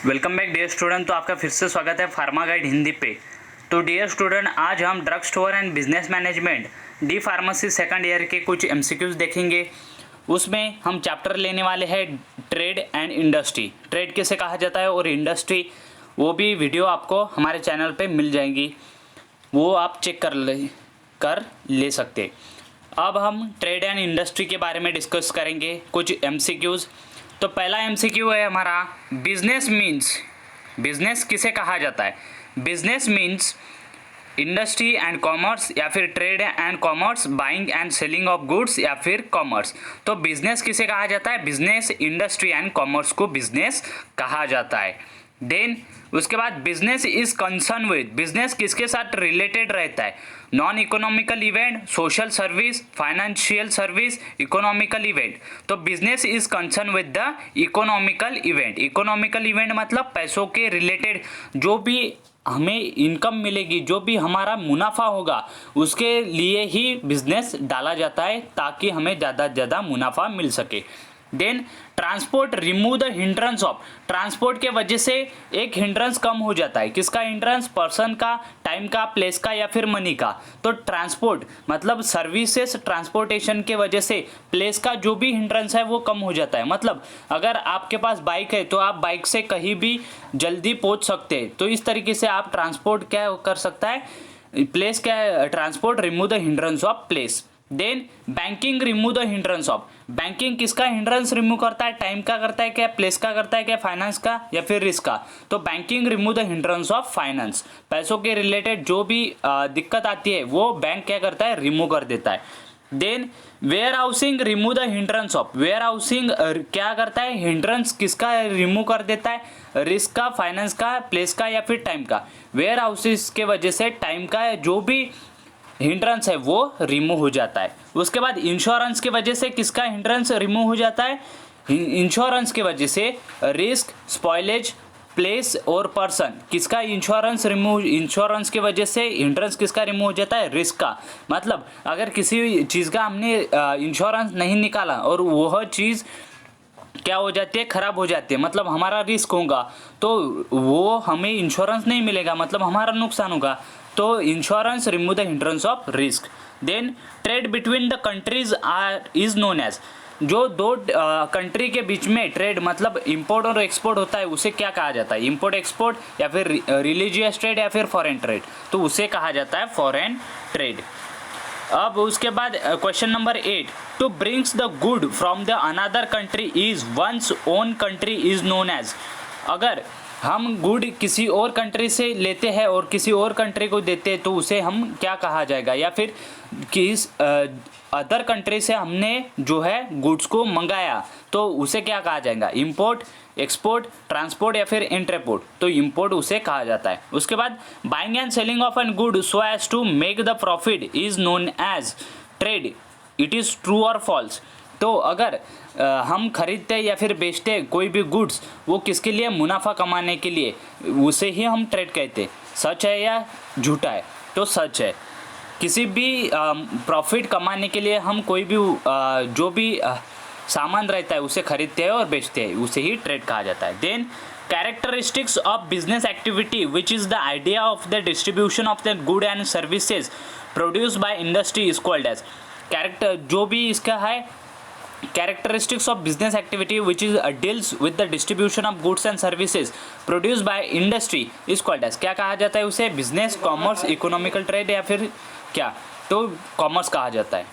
Welcome back dear student. तो आपका फिर से स्वागत है फार्मा गाइड हिंदी पे। तो डियर स्टूडेंट, आज हम drug store and business management D pharmacy second year के कुछ एमसीक्यूज देखेंगे। उसमें हम चैप्टर लेने वाले हैं ट्रेड एंड इंडस्ट्री। ट्रेड किसे कहा जाता है और इंडस्ट्री, वो भी वीडियो आपको हमारे चैनल पे मिल जाएंगी, वो आप चेक कर ले सकते। अब हम ट्रेड एंड इंडस्ट्री के बारे में डिस्कस करेंगे कुछ एमसीक्यूज। तो पहला एमसीक्यू है हमारा, बिजनेस मीन्स। बिजनेस किसे कहा जाता है? Business means industry and commerce या फिर trade and commerce, buying and selling of goods या फिर कॉमर्स। तो बिजनेस किसे कहा जाता है? बिजनेस, इंडस्ट्री एंड कॉमर्स को बिजनेस कहा जाता है। देन उसके बाद business is concern with, business किसके साथ रिलेटेड रहता है? Non economical event, social service, financial service, economical event. तो business is concern with the economical event. Economical event मतलब पैसों के रिलेटेड जो भी हमें इनकम मिलेगी, जो भी हमारा मुनाफा होगा, उसके लिए ही बिजनेस डाला जाता है ताकि हमें ज़्यादा से ज़्यादा मुनाफा मिल सके। Then transport, remove the hindrance of. Transport के वजह से एक हिंड्रेंस कम हो जाता है। किसका हिंड्रेंस? पर्सन का, टाइम का, प्लेस का या फिर मनी का। तो ट्रांसपोर्ट मतलब सर्विसेज, ट्रांसपोर्टेशन के वजह से प्लेस का जो भी हिंड्रेंस है वो कम हो जाता है। मतलब अगर आपके पास बाइक है तो आप बाइक से कहीं भी जल्दी पहुंच सकते हैं। तो इस तरीके से आप ट्रांसपोर्ट क्या कर सकता है? प्लेस क्या है? Transport remove the hindrance of place. Then banking, remove the hindrance of. Banking किसका हिंड्रेंस रिमूव करता है? टाइम का करता है क्या? प्लेस का करता है क्या? फाइनेंस का या फिर रिस्क का? तो banking remove the hindrance of finance. पैसों के रिलेटेड जो भी दिक्कत आती है वो बैंक क्या करता है? रिमूव कर देता है। Then warehousing, remove the hindrance of. Warehousing क्या करता है? हिंड्रेंस किसका रिमूव कर देता है? रिस्क का, फाइनेंस का, प्लेस का या फिर टाइम का। वेयर हाउसेस के वजह से टाइम का जो भी हिंड्रेंस है वो रिमूव हो जाता है। उसके बाद इंश्योरेंस की वजह से किसका हिंड्रेंस रिमूव हो जाता है? इंश्योरेंस की वजह से रिस्क, स्पॉइलेज, प्लेस और पर्सन। किसका इंश्योरेंस रिमूव? इंश्योरेंस की वजह से हिंड्रेंस किसका रिमूव हो जाता है? रिस्क का। मतलब अगर किसी चीज़ का हमने इंश्योरेंस नहीं निकाला और वह चीज़ क्या हो जाती है? खराब हो जाती है, मतलब हमारा रिस्क होगा, तो वो हमें इंश्योरेंस नहीं मिलेगा, मतलब हमारा नुकसान होगा। तो insurance remove the hindrance of risk. Then trade between the countries is known as. जो दो कंट्री के बीच में ट्रेड मतलब इंपोर्ट और एक्सपोर्ट होता है उसे क्या कहा जाता है? इंपोर्ट एक्सपोर्ट या फिर रिलीजियस ट्रेड या फिर फॉरेन ट्रेड, तो उसे कहा जाता है फॉरेन ट्रेड। अब उसके बाद question number 8, to brings the good from the another country is one's own country is known as. अगर हम गुड किसी और कंट्री से लेते हैं और किसी और कंट्री को देते हैं तो उसे हम क्या कहा जाएगा? या फिर किस अदर कंट्री से हमने जो है गुड्स को मंगाया तो उसे क्या कहा जाएगा? इंपोर्ट, एक्सपोर्ट, ट्रांसपोर्ट या फिर इंटरपोर्ट। तो इंपोर्ट उसे कहा जाता है। उसके बाद buying and selling of an good so as to make the profit is known as trade. It is true और फॉल्स। तो अगर हम खरीदते हैं या फिर बेचते हैं कोई भी गुड्स, वो किसके लिए? मुनाफा कमाने के लिए, उसे ही हम ट्रेड कहते हैं। सच है या झूठा है? तो सच है। किसी भी प्रॉफिट कमाने के लिए हम कोई भी जो भी सामान रहता है उसे खरीदते हैं और बेचते हैं, उसे ही ट्रेड कहा जाता है। Then characteristics of business activity which is the idea of the distribution of the good and services produce by industry is called as. Character जो भी इसका है, characteristics of business activity which is deals with the distribution of goods and services produced by industry is called as, क्या कहा जाता है उसे? Business, commerce, economical trade या फिर क्या? तो कॉमर्स कहा जाता है।